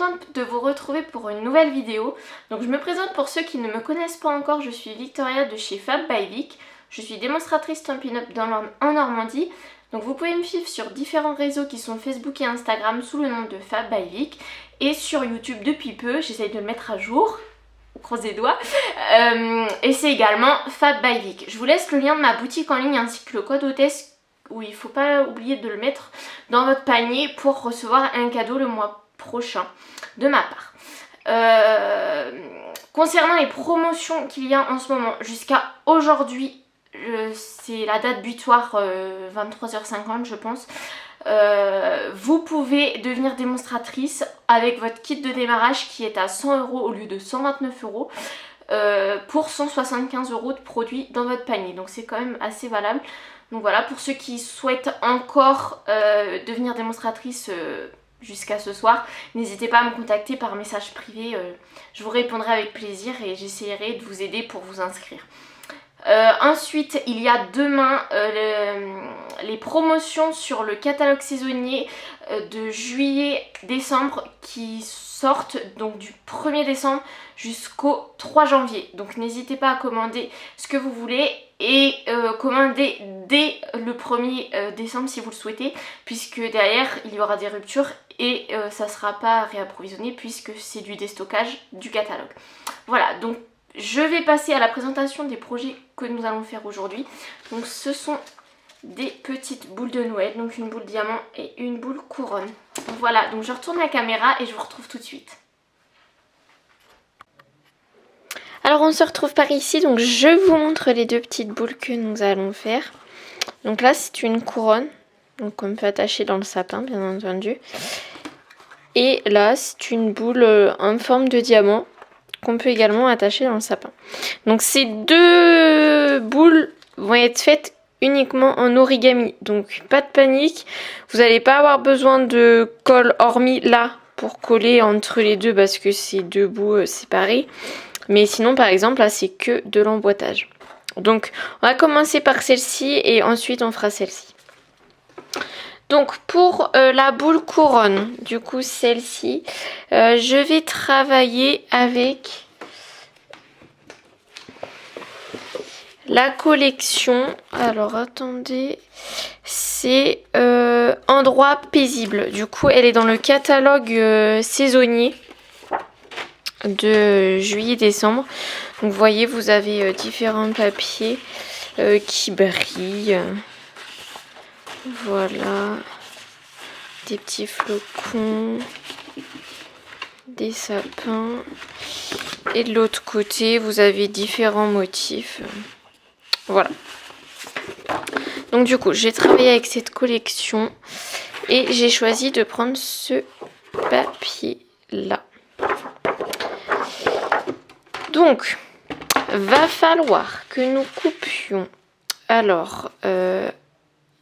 contente de vous retrouver pour une nouvelle vidéo. Donc je me présente pour ceux qui ne me connaissent pas encore, je suis Victoria de chez Fab by Vic. Je suis démonstratrice Stampin' Up en Normandie. Donc vous pouvez me suivre sur différents réseaux qui sont Facebook et Instagram sous le nom de Fab by Vic. Et sur YouTube depuis peu, j'essaye de le mettre à jour. Croisez les doigts. Et c'est également Fab by Vic. Je vous laisse le lien de ma boutique en ligne ainsi que le code hôtesse où il ne faut pas oublier de le mettre dans votre panier pour recevoir un cadeau le mois prochain de ma part. Concernant les promotions qu'il y a en ce moment, jusqu'à aujourd'hui, c'est la date butoir 23h50 je pense. Vous pouvez devenir démonstratrice avec votre kit de démarrage qui est à 100 € au lieu de 129 € pour 175 € de produits dans votre panier. Donc c'est quand même assez valable. Donc voilà, pour ceux qui souhaitent encore devenir démonstratrice jusqu'à ce soir, n'hésitez pas à me contacter par message privé. Je vous répondrai avec plaisir et j'essaierai de vous aider pour vous inscrire. Ensuite, il y a demain les promotions sur le catalogue saisonnier de juillet-décembre qui sortent donc du 1er décembre jusqu'au 3 janvier. Donc n'hésitez pas à commander ce que vous voulez et commander dès le 1er décembre si vous le souhaitez, puisque derrière il y aura des ruptures et ça ne sera pas réapprovisionné puisque c'est du déstockage du catalogue. Voilà, donc je vais passer à la présentation des projets que nous allons faire aujourd'hui. Donc ce sont des petites boules de Noël, donc une boule diamant et une boule couronne. Voilà, donc je retourne la caméra et je vous retrouve tout de suite. Alors on se retrouve par ici, donc je vous montre les deux petites boules que nous allons faire. Donc là c'est une couronne, donc on peut attacher dans le sapin bien entendu. Et là c'est une boule en forme de diamant qu'on peut également attacher dans le sapin. Donc ces deux boules vont être faites uniquement en origami, donc pas de panique, vous n'allez pas avoir besoin de colle hormis là pour coller entre les deux parce que c'est deux bouts séparés, mais sinon par exemple là c'est que de l'emboîtage. Donc on va commencer par celle-ci et ensuite on fera celle-ci. Donc pour la boule couronne, du coup celle-ci, je vais travailler avec la collection, alors attendez, c'est Endroit paisible. Du coup elle est dans le catalogue saisonnier de juillet-décembre. Donc vous voyez, vous avez différents papiers qui brillent. Voilà, des petits flocons, des sapins. Et de l'autre côté, vous avez différents motifs. Voilà. Donc du coup, j'ai travaillé avec cette collection et j'ai choisi de prendre ce papier-là. Donc, va falloir que nous coupions. Alors,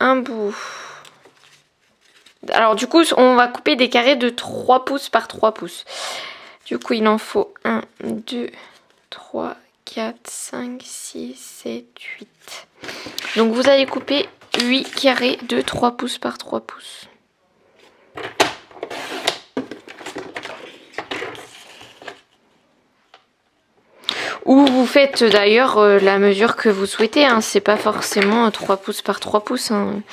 un bout. Alors du coup on va couper des carrés de 3 pouces par 3 pouces. Du coup il en faut 1, 2, 3, 4, 5, 6, 7, 8. Donc vous allez couper 8 carrés de 3 pouces par 3 pouces. Ou vous faites d'ailleurs la mesure que vous souhaitez, hein. C'est pas forcément 3 pouces par 3 pouces. Hein.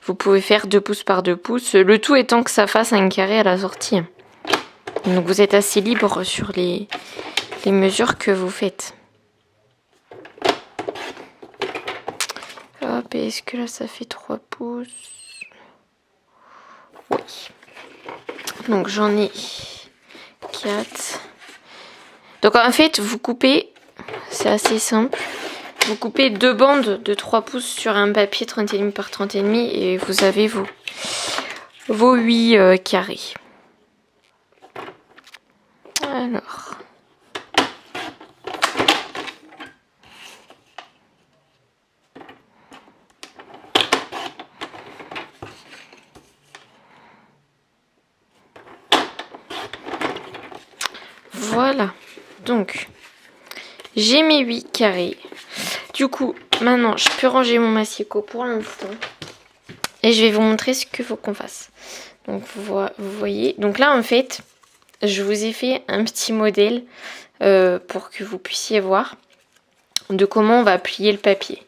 Vous pouvez faire 2 pouces par 2 pouces. Le tout étant que ça fasse un carré à la sortie. Donc vous êtes assez libre sur les mesures que vous faites. Hop, est-ce que là ça fait 3 pouces? Oui. Donc j'en ai 4. Donc en fait vous coupez, c'est assez simple, vous coupez 2 bandes de 3 pouces sur un papier 30,5 par 30,5 et vous avez vos 8 carrés. Alors. Voilà. Donc, j'ai mes 8 carrés. Du coup, maintenant, je peux ranger mon massicot pour l'instant. Et je vais vous montrer ce qu'il faut qu'on fasse. Donc, vous voyez. Donc là, en fait, je vous ai fait un petit modèle pour que vous puissiez voir de comment on va plier le papier.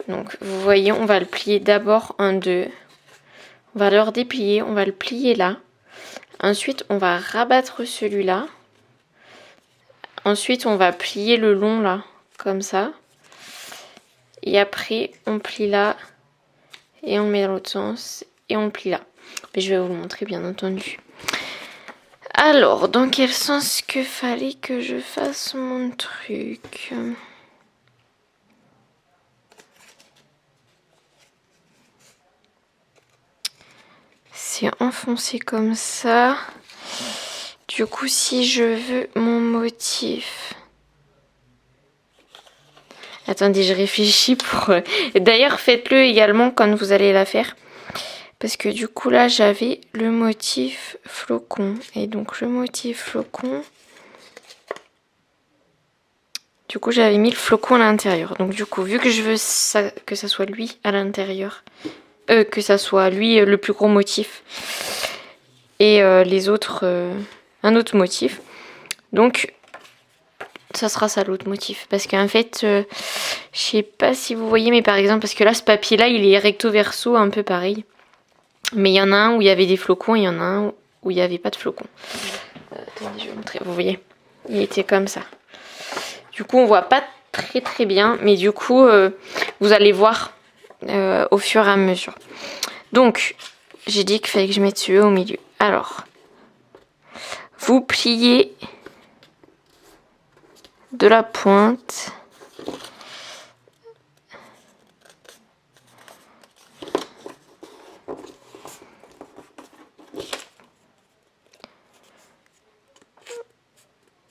Donc vous voyez, on va le plier d'abord en deux. On va le redéplier, on va le plier là. Ensuite, on va rabattre celui-là. Ensuite, on va plier le long là, comme ça. Et après, on plie là. Et on le met dans l'autre sens. Et on le plie là. Mais je vais vous le montrer, bien entendu. Alors, dans quel sens que fallait que je fasse mon truc? C'est enfoncé comme ça. Du coup, si je veux mon motif... Attendez, je réfléchis pour... D'ailleurs, faites-le également quand vous allez la faire. Parce que du coup, là, j'avais le motif flocon. Et donc, le motif flocon... Du coup, j'avais mis le flocon à l'intérieur. Donc, du coup, vu que je veux ça, que ça soit lui à l'intérieur... que ça soit lui le plus gros motif. Et les autres... un autre motif. Donc... ça sera ça l'autre motif, parce qu'en fait je sais pas si vous voyez, mais par exemple, parce que là ce papier là il est recto verso un peu pareil, mais il y en a un où il y avait des flocons et il y en a un où il n'y avait pas de flocons. Attendez, je vais vous montrer, vous voyez, il était comme ça. Du coup on voit pas très bien, mais du coup vous allez voir au fur et à mesure. Donc j'ai dit qu'il fallait que je mette celui-là au milieu. Alors vous pliez de la pointe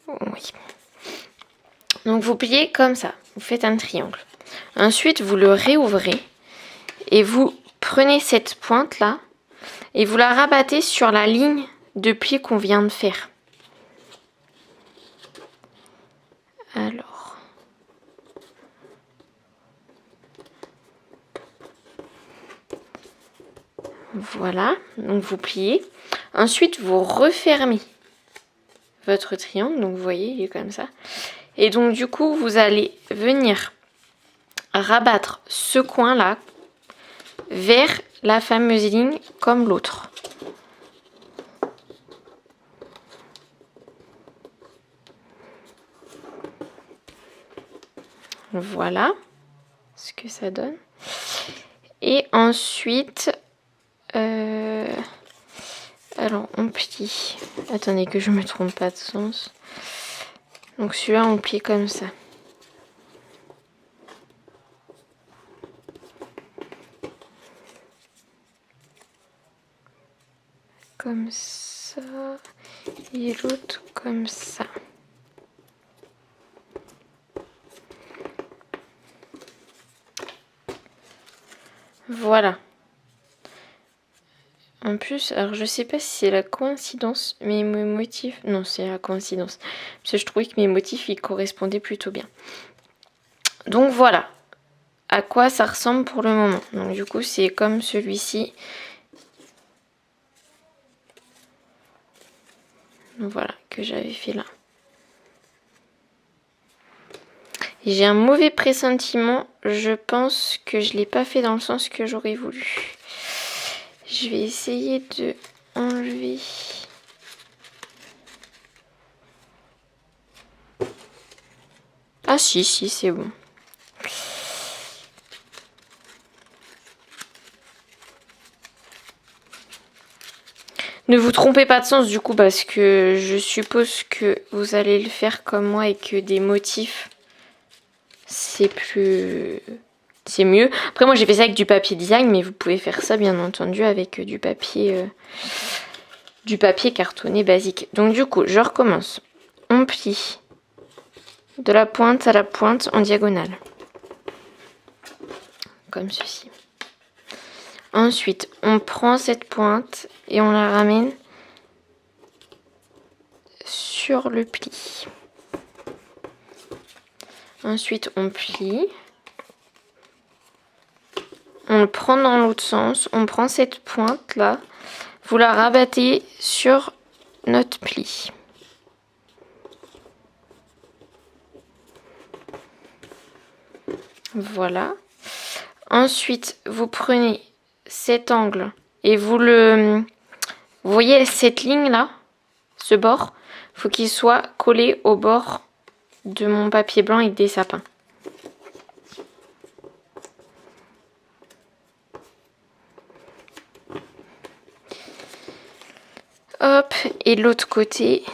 oui. Donc vous pliez comme ça, vous faites un triangle. Ensuite vous le réouvrez et vous prenez cette pointe là et vous la rabattez sur la ligne de pli qu'on vient de faire. Alors, voilà, donc vous pliez. Ensuite, vous refermez votre triangle, donc vous voyez, il est comme ça. Et donc du coup, vous allez venir rabattre ce coin-là vers la fameuse ligne comme l'autre. Voilà ce que ça donne. Et ensuite, alors on plie. Attendez que je me trompe pas de sens. Donc celui-là on plie comme ça. Comme ça. Et l'autre comme ça. Voilà. En plus, alors je sais pas si c'est la coïncidence, mais mes motifs... Non, c'est la coïncidence. Parce que je trouvais que mes motifs, ils correspondaient plutôt bien. Donc voilà à quoi ça ressemble pour le moment. Donc du coup, c'est comme celui-ci. Voilà, que j'avais fait là. J'ai un mauvais pressentiment. Je pense que je ne l'ai pas fait dans le sens que j'aurais voulu. Je vais essayer de enlever. Ah si, c'est bon. Ne vous trompez pas de sens du coup, parce que je suppose que vous allez le faire comme moi et que des motifs, c'est mieux. Après moi j'ai fait ça avec du papier design, mais vous pouvez faire ça bien entendu avec du papier cartonné basique. Donc du coup je recommence. On plie de la pointe à la pointe en diagonale. Comme ceci. Ensuite, on prend cette pointe et on la ramène sur le pli. Ensuite, on plie. On le prend dans l'autre sens. On prend cette pointe là. Vous la rabattez sur notre pli. Voilà. Ensuite, vous prenez cet angle et vous voyez cette ligne là, ce bord, faut qu'il soit collé au bord de mon papier blanc avec des sapins. Hop, et de l'autre côté.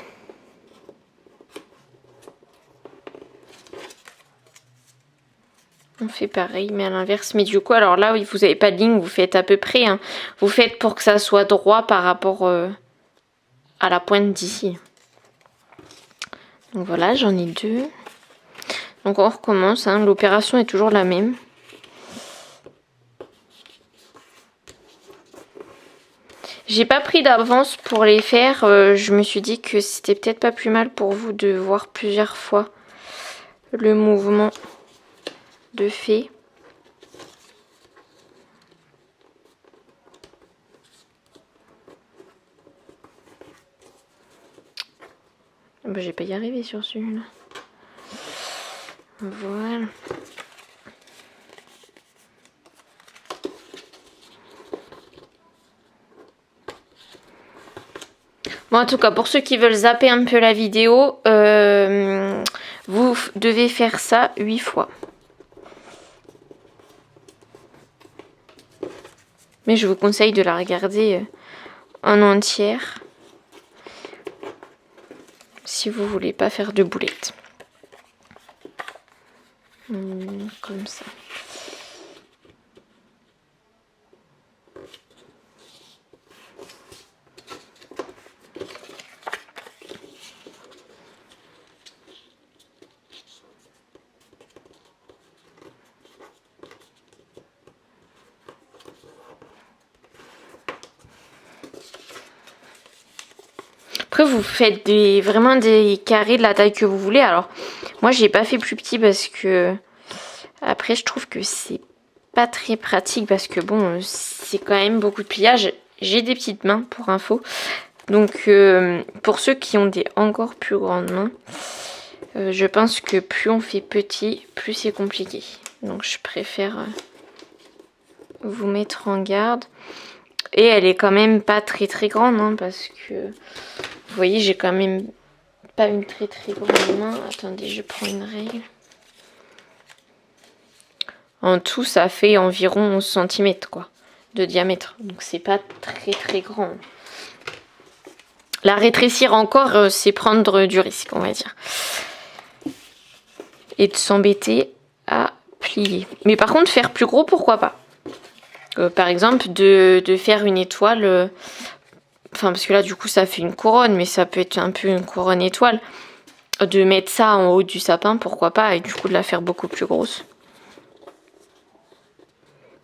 On fait pareil, mais à l'inverse. Mais du coup, alors là, vous n'avez pas de ligne, vous faites à peu près. Hein. Vous faites pour que ça soit droit par rapport à la pointe d'ici. Donc voilà, j'en ai 2. Donc on recommence, hein. L'opération est toujours la même. J'ai pas pris d'avance pour les faire. Je me suis dit que c'était peut-être pas plus mal pour vous de voir plusieurs fois le mouvement de fait. Bah, je vais pas y arriver sur celui-là. Voilà. Bon, en tout cas, pour ceux qui veulent zapper un peu la vidéo, vous devez faire ça 8 fois. Mais je vous conseille de la regarder en entière. Si vous voulez pas faire de boulettes. Comme ça. Après vous faites vraiment des carrés de la taille que vous voulez. Alors moi j'ai pas fait plus petit parce que après je trouve que c'est pas très pratique parce que bon c'est quand même beaucoup de pliage. J'ai des petites mains pour info. Donc pour ceux qui ont des encore plus grandes mains, je pense que plus on fait petit, plus c'est compliqué. Donc je préfère vous mettre en garde. Et elle est quand même pas très très grande hein, parce que vous voyez j'ai quand même pas une très très grande main. Attendez, je prends une règle. En tout ça fait environ 11 cm quoi, de diamètre. Donc c'est pas très très grand. La rétrécir encore c'est prendre du risque on va dire. Et de s'embêter à plier. Mais par contre faire plus gros pourquoi pas. Par exemple de faire une étoile, enfin parce que là du coup ça fait une couronne mais ça peut être un peu une couronne étoile, de mettre ça en haut du sapin pourquoi pas et du coup de la faire beaucoup plus grosse.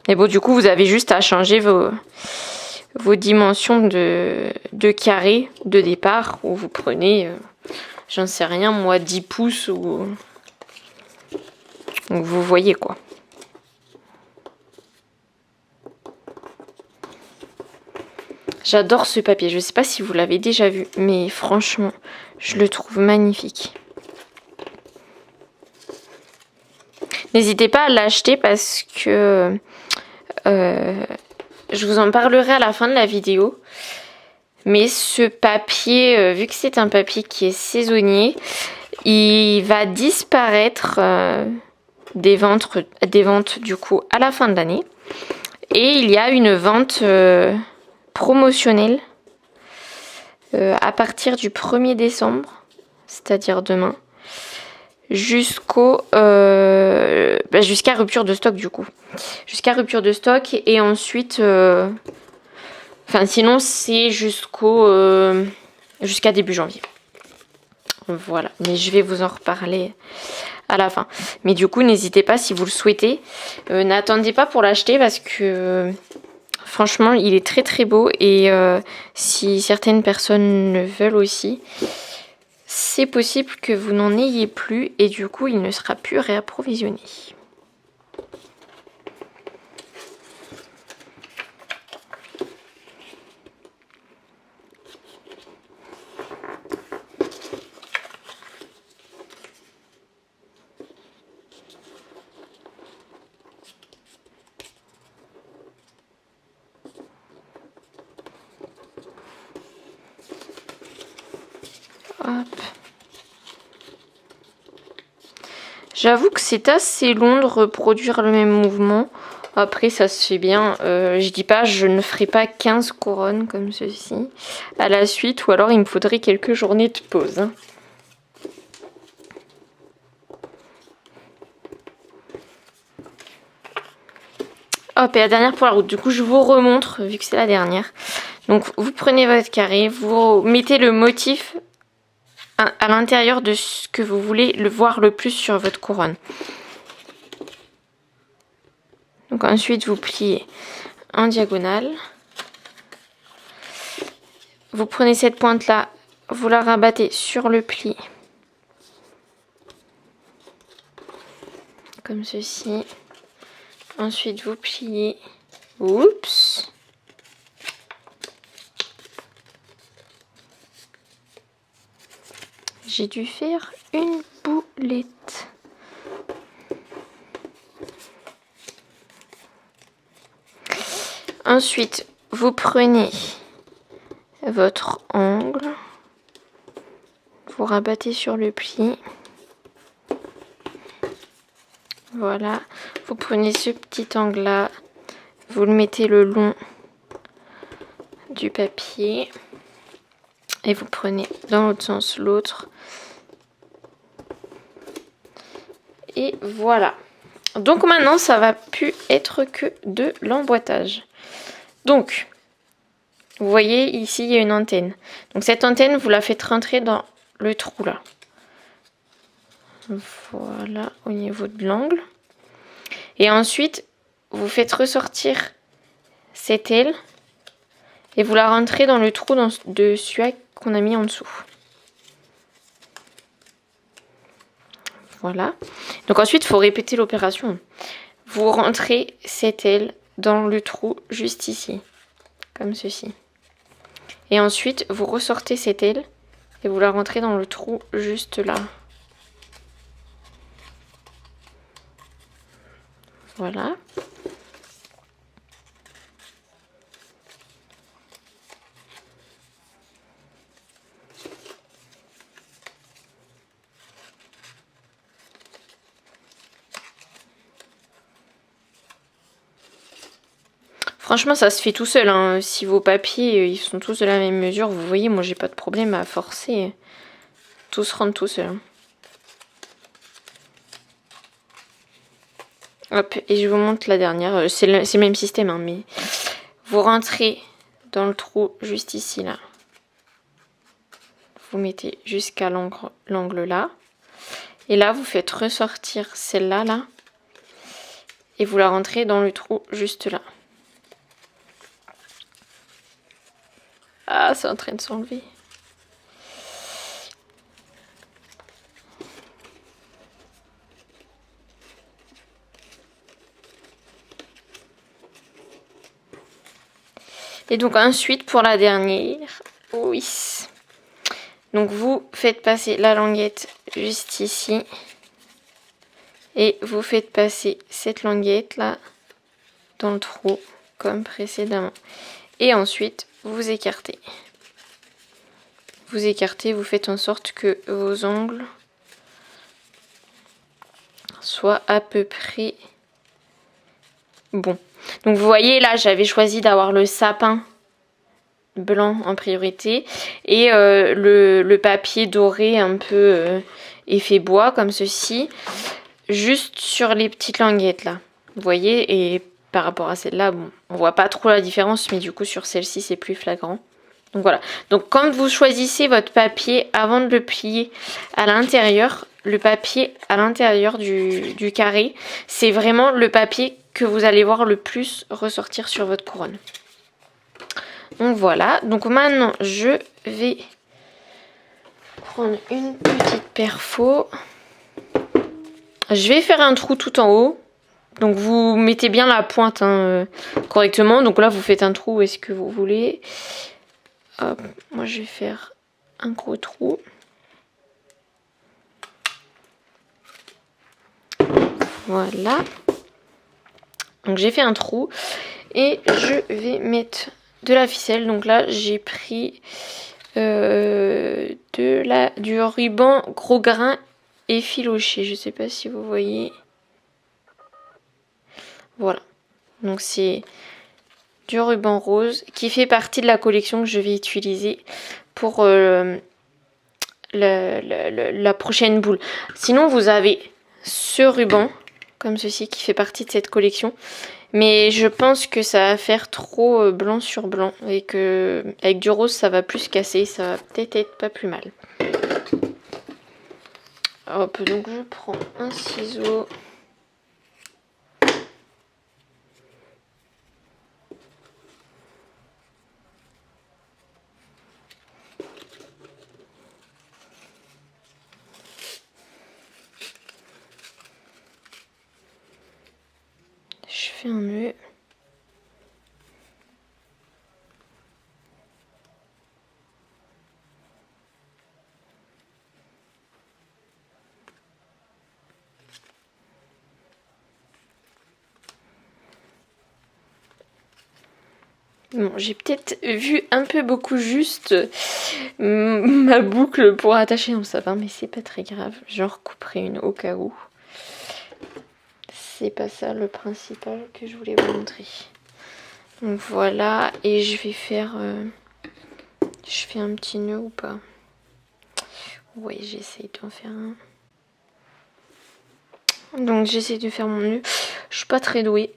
Et bon du coup vous avez juste à changer vos dimensions de carré de départ où vous prenez, j'en sais rien moi 10 pouces ou vous voyez quoi. J'adore ce papier, je sais pas si vous l'avez déjà vu, mais franchement, je le trouve magnifique. N'hésitez pas à l'acheter parce que je vous en parlerai à la fin de la vidéo. Mais ce papier, vu que c'est un papier qui est saisonnier, il va disparaître des ventes du coup à la fin de l'année. Et il y a une vente promotionnelle à partir du 1er décembre, c'est-à-dire demain, jusqu'à rupture de stock du coup. Jusqu'à rupture de stock et ensuite, enfin sinon c'est jusqu'à début janvier. Voilà, mais je vais vous en reparler à la fin. Mais du coup, n'hésitez pas si vous le souhaitez. N'attendez pas pour l'acheter parce que franchement, il est très très beau. Et si certaines personnes le veulent aussi, c'est possible que vous n'en ayez plus et du coup, il ne sera plus réapprovisionné. Hop. J'avoue que c'est assez long de reproduire le même mouvement. Après, ça se fait bien. Je dis pas, je ne ferai pas 15 couronnes comme ceci à la suite. Ou alors, il me faudrait quelques journées de pause. Hein. Hop, et la dernière pour la route. Du coup, je vous remontre, vu que c'est la dernière. Donc, vous prenez votre carré, vous mettez le motif à l'intérieur de ce que vous voulez le voir le plus sur votre couronne. Donc ensuite, vous pliez en diagonale. Vous prenez cette pointe-là, vous la rabattez sur le pli. Comme ceci. Ensuite, vous pliez. Oups! J'ai dû faire une boulette. Ensuite, vous prenez votre angle, vous rabattez sur le pli. Voilà, vous prenez ce petit angle là, vous le mettez le long du papier et vous prenez dans l'autre sens l'autre. Et voilà. Donc maintenant, ça va plus être que de l'emboîtage. Donc, vous voyez ici, il y a une antenne. Donc cette antenne, vous la faites rentrer dans le trou là. Voilà, au niveau de l'angle. Et ensuite, vous faites ressortir cette aile et vous la rentrez dans le trou de celui qu'on a mis en dessous. Voilà. Donc ensuite, il faut répéter l'opération. Vous rentrez cette aile dans le trou juste ici, comme ceci. Et ensuite, vous ressortez cette aile et vous la rentrez dans le trou juste là. Voilà. Franchement, ça se fait tout seul. Hein. Si vos papiers ils sont tous de la même mesure, vous voyez, moi j'ai pas de problème à forcer. Tout se rentre tout seul. Hein. Hop, et je vous montre la dernière. C'est le même système, hein, mais vous rentrez dans le trou juste ici, là. Vous mettez jusqu'à l'angle là. Et là, vous faites ressortir celle-là, là. Et vous la rentrez dans le trou juste là. Ah, c'est en train de s'enlever. Et donc ensuite, pour la dernière, oui. Donc vous faites passer la languette juste ici. Et vous faites passer cette languette là dans le trou comme précédemment. Et ensuite, vous écartez. Vous écartez, vous faites en sorte que vos angles soient à peu près bons. Donc vous voyez là, j'avais choisi d'avoir le sapin blanc en priorité et le papier doré un peu effet bois comme ceci, juste sur les petites languettes là. Vous voyez, et par rapport à celle-là, bon, on voit pas trop la différence, mais du coup sur celle-ci c'est plus flagrant. Donc voilà. Donc quand vous choisissez votre papier, avant de le plier à l'intérieur, le papier à l'intérieur du carré, c'est vraiment le papier que vous allez voir le plus ressortir sur votre couronne. Donc voilà. Donc maintenant, je vais prendre une petite perfo. Je vais faire un trou tout en haut. Donc vous mettez bien la pointe correctement. Donc là, vous faites un trou où est-ce que vous voulez. Hop, moi je vais faire un gros trou. Voilà. Donc j'ai fait un trou et je vais mettre de la ficelle. Donc là j'ai pris du ruban gros grain effiloché. Je sais pas si vous voyez. Voilà. Donc c'est du ruban rose qui fait partie de la collection que je vais utiliser pour la prochaine boule. Sinon vous avez ce ruban comme ceci qui fait partie de cette collection. Mais je pense que ça va faire trop blanc sur blanc et que avec du rose ça va plus casser, ça va peut-être être pas plus mal. Hop, donc je prends un ciseau. Je fais un nœud. Bon, j'ai peut-être vu un peu beaucoup juste ma boucle pour attacher mon sapin, mais c'est pas très grave. J'en recouperai une au cas où. C'est pas ça le principal que je voulais vous montrer. Donc voilà, et je vais faire... je fais un petit nœud ou pas? Oui, j'essaye d'en faire un. Donc j'essaie de faire mon nœud. Je suis pas très douée.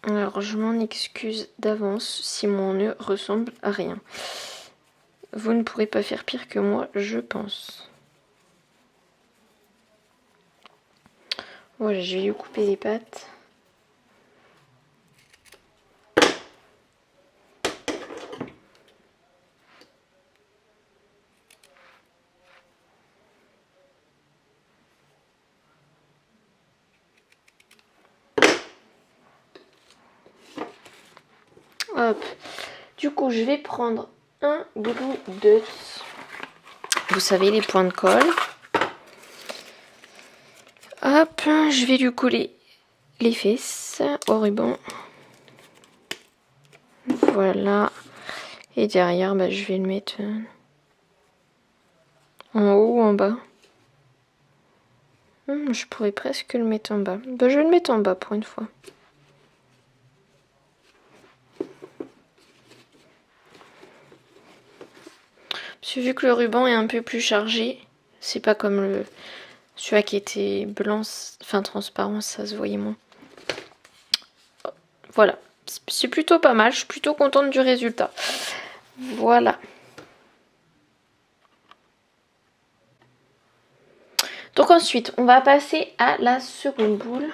Alors je m'en excuse d'avance si mon nœud ressemble à rien. Vous ne pourrez pas faire pire que moi, je pense. Voilà, je vais lui couper les pattes. Hop. Du coup, je vais prendre un glue Dots. Vous savez, les points de colle. Hop, je vais lui coller les fesses au ruban. Voilà. Et derrière, bah, je vais le mettre en haut ou en bas. Je pourrais presque le mettre en bas. Bah, je vais le mettre en bas pour une fois. Parce que vu que le ruban est un peu plus chargé, c'est pas comme celui qui était blanc, enfin transparent, ça se voyait moins. Voilà, c'est plutôt pas mal, je suis plutôt contente du résultat. Voilà. Donc ensuite, on va passer à la seconde boule,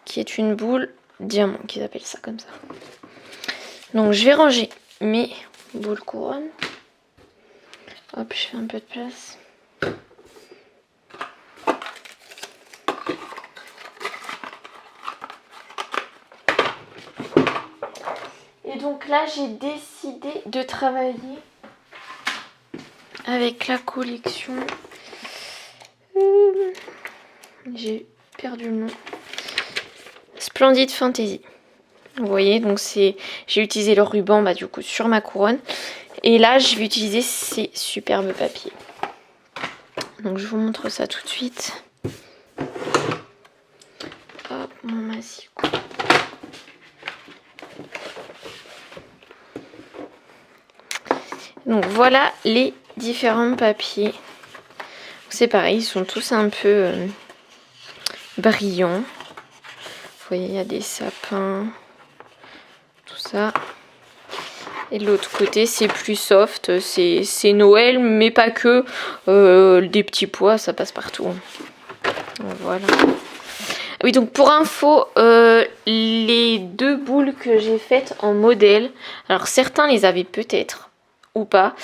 qui est une boule diamant, qu'ils appellent ça comme ça. Donc je vais ranger mes boules couronnes. Hop, je fais un peu de place. Et donc là, j'ai décidé de travailler avec la collection. J'ai perdu le nom. Splendid Fantasy. Vous voyez, donc j'ai utilisé le ruban du coup sur ma couronne. Et là, je vais utiliser ces superbes papiers. Donc je vous montre ça tout de suite. Hop, mon massicot. Donc voilà les différents papiers. C'est pareil, ils sont tous un peu brillants. Vous voyez, il y a des sapins, tout ça. Et de l'autre côté, c'est plus soft, c'est Noël, mais pas que. Des petits pois, ça passe partout. Voilà. Oui, donc pour info, les deux boules que j'ai faites en modèle, alors certains les avaient peut-être ou pas,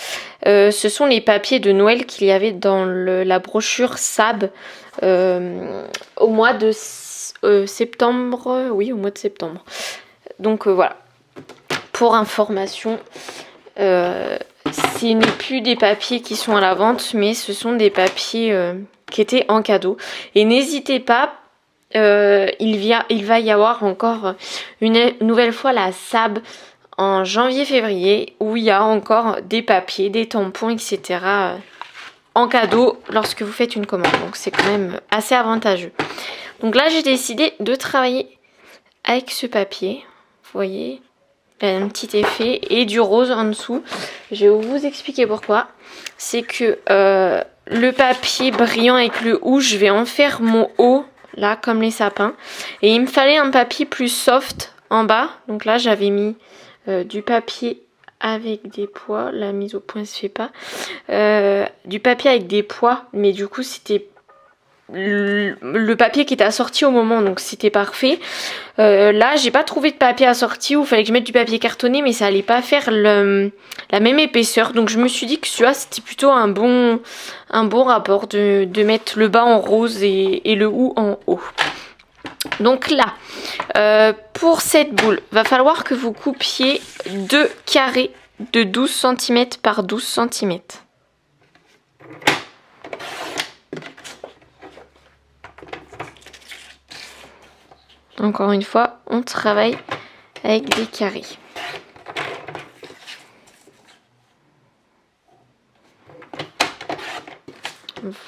ce sont les papiers de Noël qu'il y avait dans la brochure Sab au mois de septembre. Oui, au mois de septembre. Donc voilà. Pour information, ce n'est plus des papiers qui sont à la vente, mais ce sont des papiers qui étaient en cadeau. Et n'hésitez pas, il va y avoir encore une nouvelle fois la SAB en janvier-février où il y a encore des papiers, des tampons, etc. en cadeau lorsque vous faites une commande. Donc c'est quand même assez avantageux. Donc là j'ai décidé de travailler avec ce papier. Vous voyez, il y a un petit effet et du rose en dessous. Je vais vous expliquer pourquoi. C'est que le papier brillant avec le haut, je vais en faire mon haut, là comme les sapins. Et il me fallait un papier plus soft en bas. Donc là j'avais mis du papier avec des pois. La mise au point se fait pas. Du papier avec des pois, mais du coup c'était le papier qui était assorti au moment, donc c'était parfait. Là j'ai pas trouvé de papier assorti, il fallait que je mette du papier cartonné, mais ça allait pas faire la même épaisseur, donc je me suis dit que celui-là c'était plutôt un bon rapport de mettre le bas en rose et le haut en haut. Donc là pour cette boule va falloir que vous coupiez 2 carrés de 12 cm par 12 cm. Encore une fois, on travaille avec des carrés.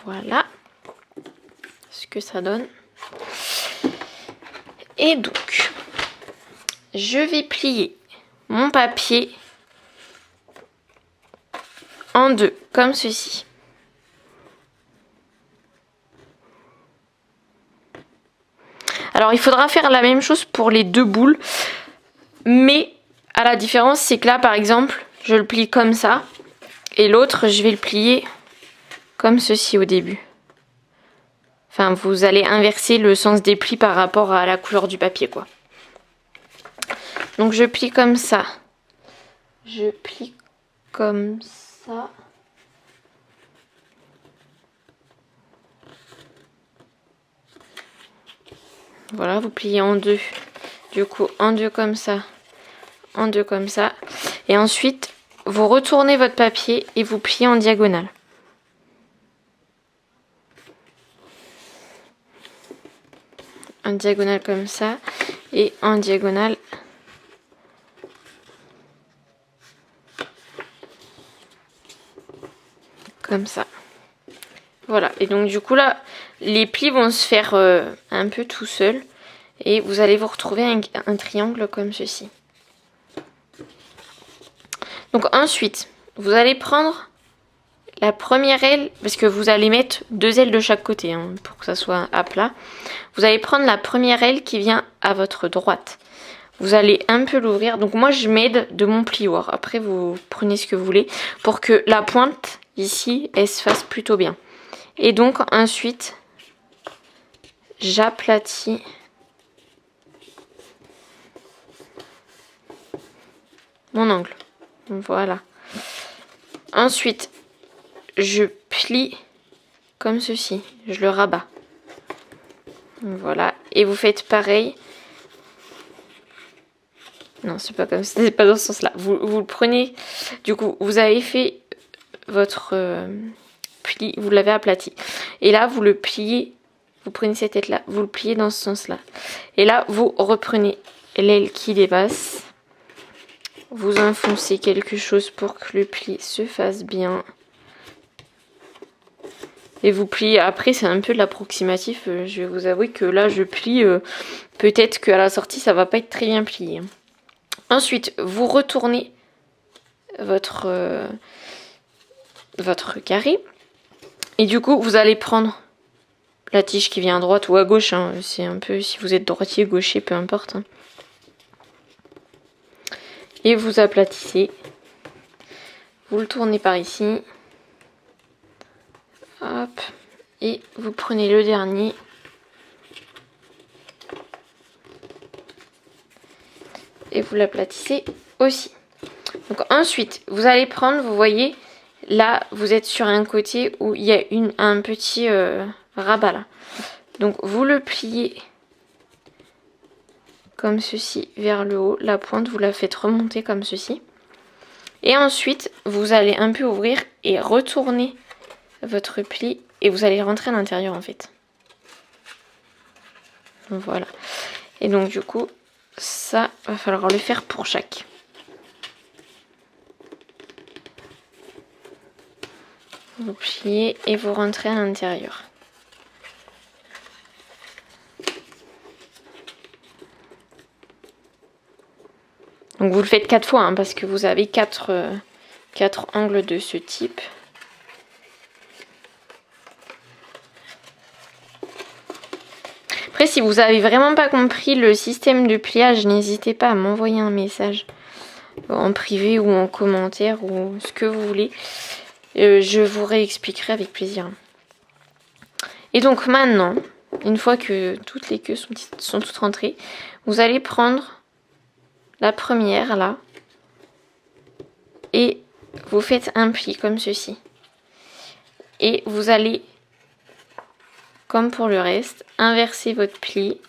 Voilà ce que ça donne. Et donc, je vais plier mon papier en deux, comme ceci. Alors il faudra faire la même chose pour les deux boules, mais à la différence c'est que là par exemple je le plie comme ça et l'autre je vais le plier comme ceci au début. Enfin vous allez inverser le sens des plis par rapport à la couleur du papier quoi. Donc je plie comme ça, je plie comme ça. Voilà, vous pliez en deux, du coup en deux comme ça, en deux comme ça. Et ensuite, vous retournez votre papier et vous pliez en diagonale. En diagonale comme ça et en diagonale comme ça. Voilà, et donc du coup là, les plis vont se faire un peu tout seuls et vous allez vous retrouver un triangle comme ceci. Donc ensuite, vous allez prendre la première aile, parce que vous allez mettre 2 ailes de chaque côté hein, pour que ça soit à plat. Vous allez prendre la première aile qui vient à votre droite. Vous allez un peu l'ouvrir, donc moi je m'aide de mon plioir. Après vous prenez ce que vous voulez pour que la pointe ici, elle se fasse plutôt bien. Et donc ensuite, j'aplatis mon angle. Voilà. Ensuite, je plie comme ceci. Je le rabats. Voilà. Et vous faites pareil. Non, c'est pas comme ça. C'est pas dans ce sens-là. Vous le prenez. Du coup, vous avez fait votre pli. Vous l'avez aplati. Et là, vous le pliez. Vous prenez cette tête-là. Vous le pliez dans ce sens-là. Et là, vous reprenez l'aile qui dépasse. Vous enfoncez quelque chose pour que le pli se fasse bien. Et vous pliez. Après, c'est un peu de l'approximatif. Je vais vous avouer que là, je plie. Peut-être qu'à la sortie, ça va pas être très bien plié. Ensuite, vous retournez votre carré. Et du coup, vous allez prendre la tige qui vient à droite ou à gauche. Hein. C'est un peu, si vous êtes droitier, gaucher, peu importe. Hein. Et vous aplatissez. Vous le tournez par ici. Hop. Et vous prenez le dernier. Et vous l'aplatissez aussi. Donc ensuite, vous allez prendre, vous voyez, là, vous êtes sur un côté où il y a un petit rabat là. Donc vous le pliez comme ceci vers le haut. La pointe, vous la faites remonter comme ceci. Et ensuite, vous allez un peu ouvrir et retourner votre pli. Et vous allez rentrer à l'intérieur en fait. Voilà. Et donc du coup, ça va falloir le faire pour chaque. Vous pliez et vous rentrez à l'intérieur. Donc vous le faites 4 fois, hein, parce que vous avez 4 angles de ce type. Après, si vous avez vraiment pas compris le système de pliage, n'hésitez pas à m'envoyer un message en privé ou en commentaire ou ce que vous voulez. Je vous réexpliquerai avec plaisir. Et donc maintenant, une fois que toutes les queues sont toutes rentrées, vous allez prendre la première là et vous faites un pli comme ceci. Et vous allez, comme pour le reste, inverser votre pli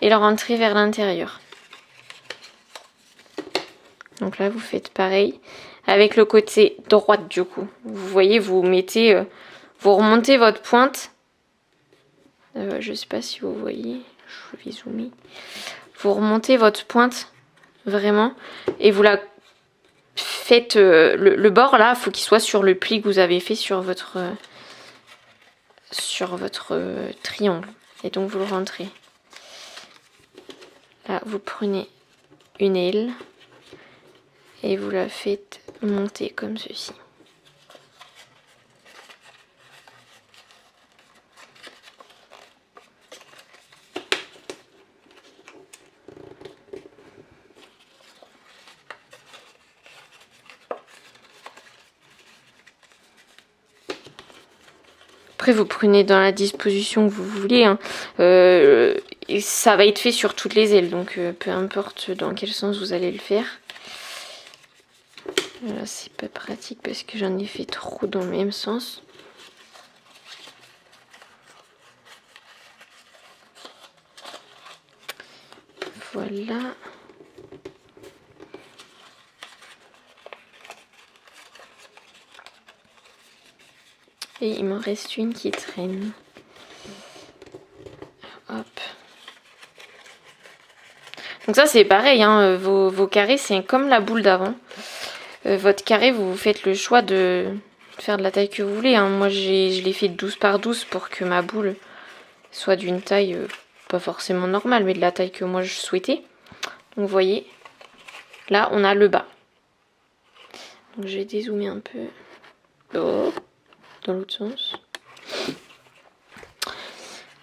et le rentrer vers l'intérieur. Donc là, vous faites pareil avec le côté droit du coup. Vous voyez, vous mettez, vous remontez votre pointe. Je sais pas si vous voyez, je vais zoomer. Vous remontez votre pointe vraiment et vous la faites. Le bord là, il faut qu'il soit sur le pli que vous avez fait sur votre triangle. Et donc vous le rentrez. Là, vous prenez une aile et vous la faites monter comme ceci. Après, vous prenez dans la disposition que vous voulez. Hein. Et ça va être fait sur toutes les ailes, donc peu importe dans quel sens vous allez le faire. Là, c'est pas pratique parce que j'en ai fait trop dans le même sens. Voilà. Et il m'en reste une qui traîne. Hop. Donc ça c'est pareil, hein, vos carrés c'est comme la boule d'avant. Votre carré, vous faites le choix de faire de la taille que vous voulez. Hein. Moi je l'ai fait 12 par 12 pour que ma boule soit d'une taille pas forcément normale, mais de la taille que moi je souhaitais. Donc vous voyez, là on a le bas. Donc je vais dézoomer un peu. Oh, dans l'autre sens.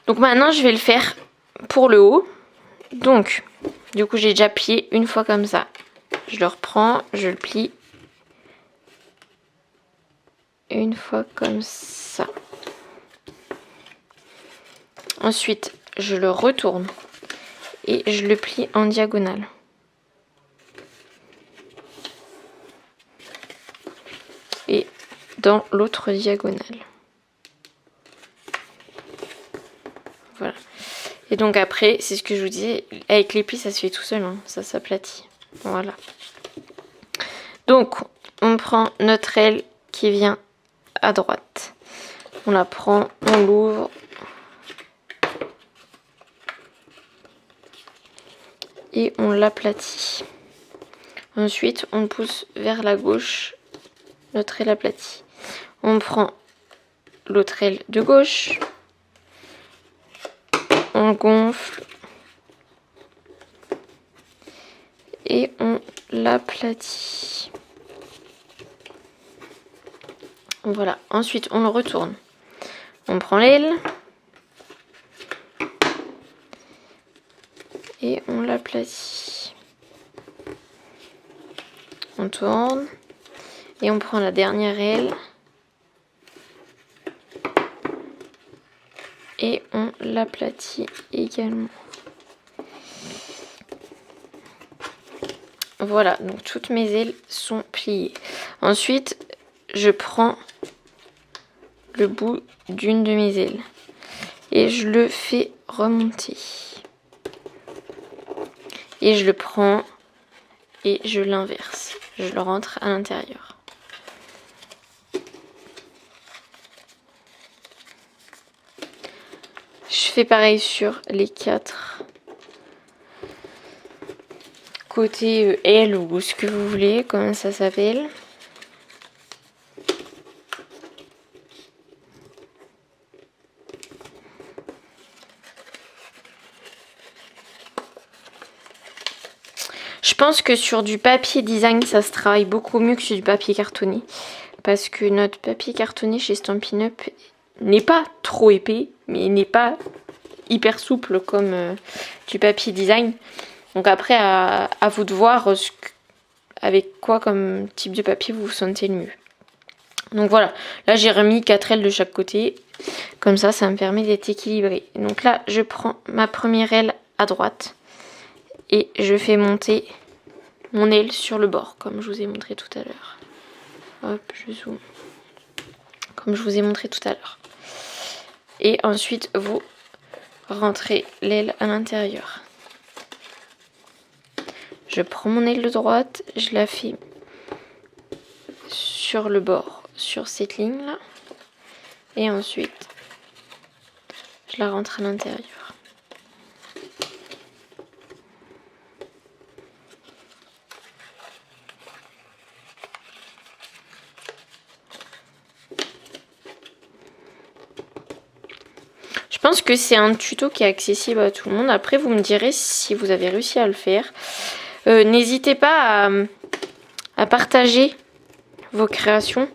Donc maintenant je vais le faire pour le haut. Donc du coup j'ai déjà plié une fois comme ça. Je le reprends, je le plie. Une fois comme ça. Ensuite je le retourne et je le plie en diagonale. Et dans l'autre diagonale. Voilà. Et donc après, c'est ce que je vous disais, avec les plis ça se fait tout seul, hein, ça s'aplatit. Voilà. Donc on prend notre aile qui vient à droite. On la prend, on l'ouvre. Et on l'aplatit. Ensuite, on pousse vers la gauche notre aile aplatie. On prend l'autre aile de gauche. On gonfle. Et on l'aplatit. Voilà. Ensuite, on le retourne. On prend l'aile. Et on l'aplatit. On tourne. Et on prend la dernière aile. Et on l'aplatit également. Voilà, donc toutes mes ailes sont pliées. Ensuite, je prends le bout d'une de mes ailes. Et je le fais remonter. Et je le prends et je l'inverse. Je le rentre à l'intérieur. Je fais pareil sur les 4 côtés aile ou ce que vous voulez, comment ça s'appelle. Je pense que sur du papier design, ça se travaille beaucoup mieux que sur du papier cartonné. Parce que notre papier cartonné chez Stampin' Up n'est pas trop épais, mais n'est pas hyper souple comme du papier design. Donc après, à vous de voir avec quoi comme type de papier vous vous sentez le mieux. Donc voilà, là j'ai remis 4 ailes de chaque côté. Comme ça me permet d'être équilibré. Donc là, je prends ma première aile à droite. Et je fais monter mon aile sur le bord, comme je vous ai montré tout à l'heure. Hop, je zoome. Comme je vous ai montré tout à l'heure. Et ensuite, vous rentrez l'aile à l'intérieur. Je prends mon aile de droite, je la fais sur le bord, sur cette ligne-là. Et ensuite, je la rentre à l'intérieur. Je pense que c'est un tuto qui est accessible à tout le monde. Après, vous me direz si vous avez réussi à le faire. N'hésitez pas à partager vos créations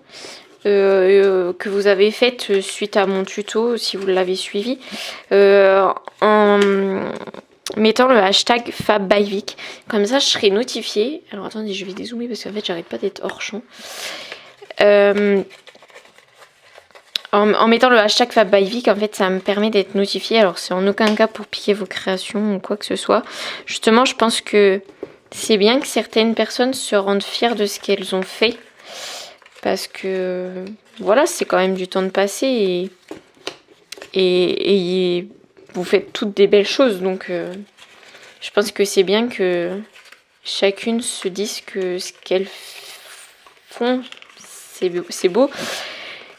que vous avez faites suite à mon tuto, si vous l'avez suivi, en mettant le hashtag FabByVic. Comme ça, je serai notifiée. Alors attendez, je vais dézoomer parce qu'en fait, j'arrête pas d'être hors champ. En mettant le hashtag FabByVic, en fait, ça me permet d'être notifiée. Alors, c'est en aucun cas pour piquer vos créations ou quoi que ce soit. Justement, je pense que c'est bien que certaines personnes se rendent fières de ce qu'elles ont fait. Parce que, voilà, c'est quand même du temps de passer et vous faites toutes des belles choses. Donc, je pense que c'est bien que chacune se dise que ce qu'elles font, c'est beau.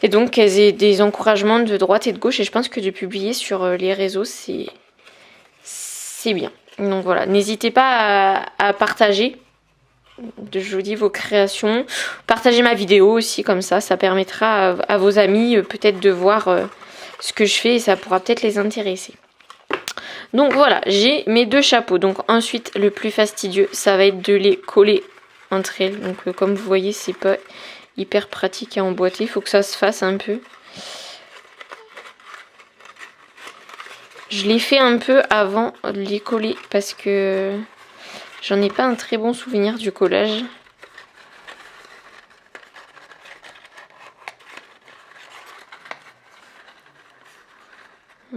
Et donc qu'elles aient des encouragements de droite et de gauche. Et je pense que de publier sur les réseaux, c'est bien. Donc voilà, n'hésitez pas à partager, je vous dis, vos créations. Partagez ma vidéo aussi, comme ça permettra à vos amis peut-être de voir ce que je fais et ça pourra peut-être les intéresser. Donc voilà, j'ai mes 2 chapeaux. Donc ensuite, le plus fastidieux, ça va être de les coller entre elles. Donc comme vous voyez, c'est pas hyper pratique à emboîter, il faut que ça se fasse un peu. Je l'ai fait un peu avant de les coller parce que j'en ai pas un très bon souvenir du collage.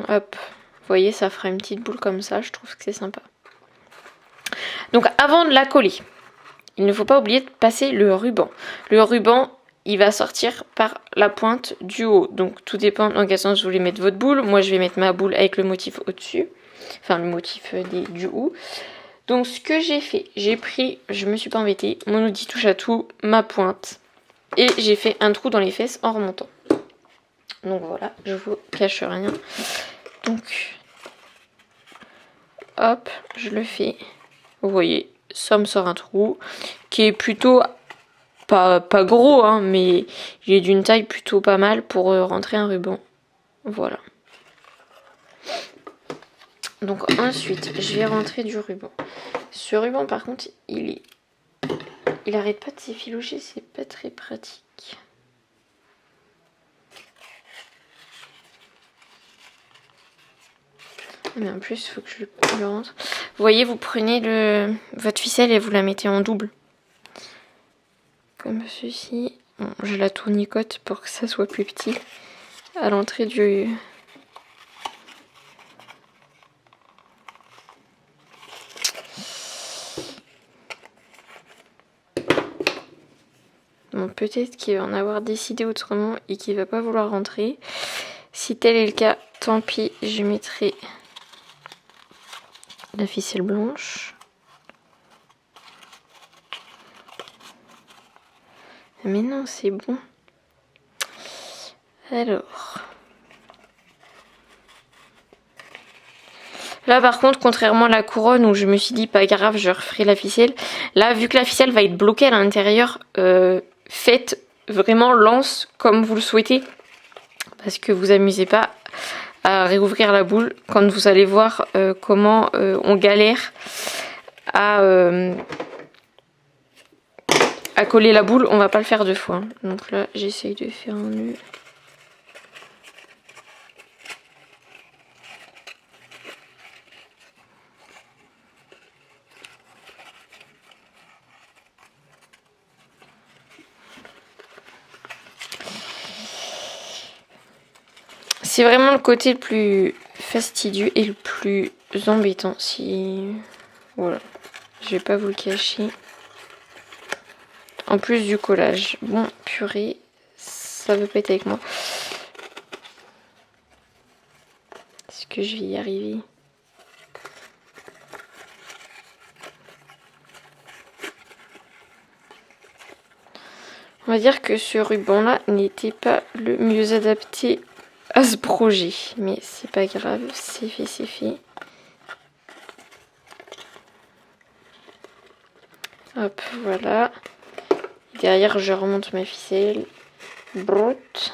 Hop, vous voyez, ça fera une petite boule comme ça, je trouve que c'est sympa. Donc avant de la coller, il ne faut pas oublier de passer le ruban. Le ruban, il va sortir par la pointe du haut. Donc tout dépend dans quel sens vous voulez mettre votre boule. Moi, je vais mettre ma boule avec le motif au-dessus. Enfin, le motif du haut. Donc ce que j'ai fait, j'ai pris, je me suis pas embêtée, mon outil touche à tout, ma pointe. Et j'ai fait un trou dans les fesses en remontant. Donc voilà, je vous cache rien. Donc, hop, je le fais. Vous voyez, ça me sort un trou qui est plutôt pas gros, hein, mais il est d'une taille plutôt pas mal pour rentrer un ruban. Voilà. Donc ensuite, je vais rentrer du ruban. Ce ruban, par contre, il arrête pas de s'effilocher, c'est pas très pratique. Mais en plus, il faut que je le rentre. Vous voyez, vous prenez votre ficelle et vous la mettez en double. Comme ceci. Bon, je la tournicote pour que ça soit plus petit. À l'entrée du... Bon, peut-être qu'il va en avoir décidé autrement et qu'il va pas vouloir rentrer. Si tel est le cas, tant pis, je mettrai la ficelle blanche. Mais non, c'est bon. Alors. Là, par contre, contrairement à la couronne où je me suis dit, pas grave, je referai la ficelle. Là, vu que la ficelle va être bloquée à l'intérieur, faites vraiment lance comme vous le souhaitez. Parce que vous amusez pas à réouvrir la boule quand vous allez voir comment on galère à coller la boule, on va pas le faire deux fois. Hein. Donc là, j'essaye de faire un nœud. C'est vraiment le côté le plus fastidieux et le plus embêtant. Si... Voilà. Je vais pas vous le cacher. En plus du collage. Bon, purée. Ça veut pas être avec moi. Est-ce que je vais y arriver? On va dire que ce ruban-là n'était pas le mieux adapté à ce projet. Mais c'est pas grave. C'est fait, c'est fait. Hop, voilà. Derrière, je remonte ma ficelle. Brut.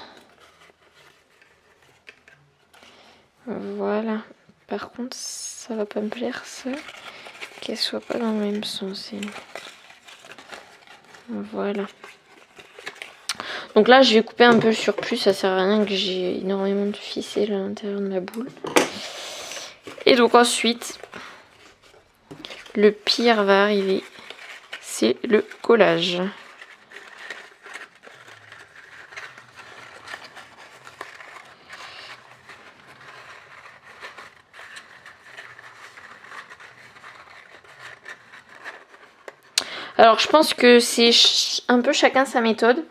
Voilà. Par contre, ça va pas me plaire, ça. Qu'elle soit pas dans le même sens. Voilà. Donc là, je vais couper un peu le surplus. Ça sert à rien que j'ai énormément de ficelle à l'intérieur de ma boule. Et donc ensuite, le pire va arriver. C'est le collage. Alors je pense que c'est un peu chacun sa méthode.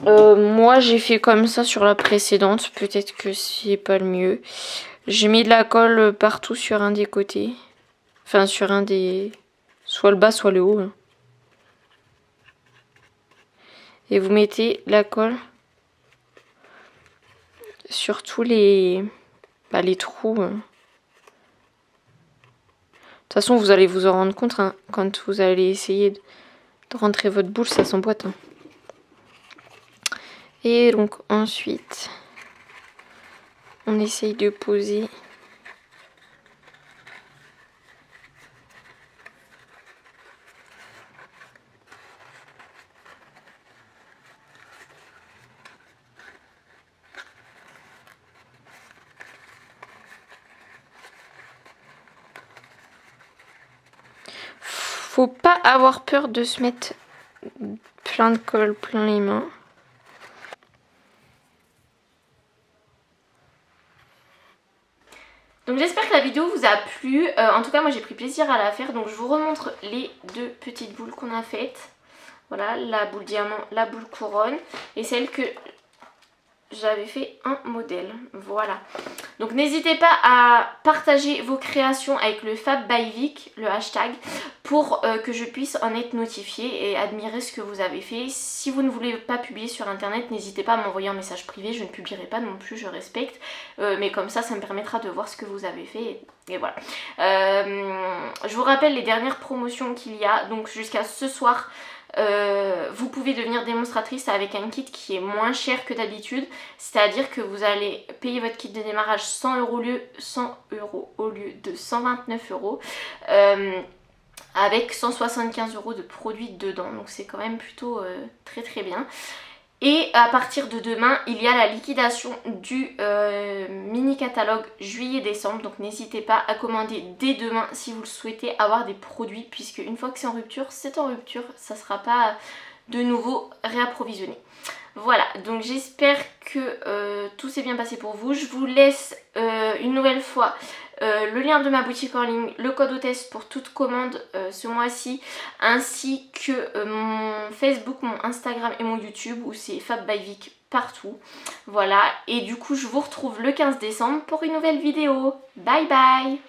Moi j'ai fait comme ça sur la précédente. Peut-être que c'est pas le mieux. J'ai mis de la colle partout sur un des côtés. Enfin sur un des... Soit le bas soit le haut. Et vous mettez la colle sur tous les trous. De toute façon, vous allez vous en rendre compte hein, quand vous allez essayer de rentrer votre boule, ça s'emboîte. Hein. Et donc ensuite, on essaye de poser. Faut pas avoir peur de se mettre plein de colle plein les mains. Donc j'espère que la vidéo vous a plu. En tout cas moi j'ai pris plaisir à la faire. Donc je vous remontre les deux petites boules qu'on a faites. Voilà, la boule diamant, la boule couronne et celle que j'avais fait un modèle. Voilà. Donc n'hésitez pas à partager vos créations avec le Fab by Vic, le hashtag, pour que je puisse en être notifiée et admirer ce que vous avez fait. Si vous ne voulez pas publier sur internet, n'hésitez pas à m'envoyer un message privé, je ne publierai pas non plus, je respecte. Mais comme ça me permettra de voir ce que vous avez fait. Et voilà. Je vous rappelle les dernières promotions qu'il y a. Donc jusqu'à ce soir, vous pouvez devenir démonstratrice avec un kit qui est moins cher que d'habitude, c'est-à-dire que vous allez payer votre kit de démarrage 100 € au lieu de 129 €, avec 175 € de produits dedans, donc c'est quand même plutôt très très bien. Et à partir de demain, il y a la liquidation du mini catalogue juillet-décembre. Donc n'hésitez pas à commander dès demain si vous le souhaitez avoir des produits. Puisque une fois que c'est en rupture, ça ne sera pas de nouveau réapprovisionné. Voilà, donc j'espère que tout s'est bien passé pour vous. Je vous laisse une nouvelle fois le lien de ma boutique en ligne, le code hôtesse pour toute commande ce mois-ci, ainsi que mon Facebook, mon Instagram et mon YouTube où c'est Fab by Vic partout. Voilà, et du coup je vous retrouve le 15 décembre pour une nouvelle vidéo. Bye bye!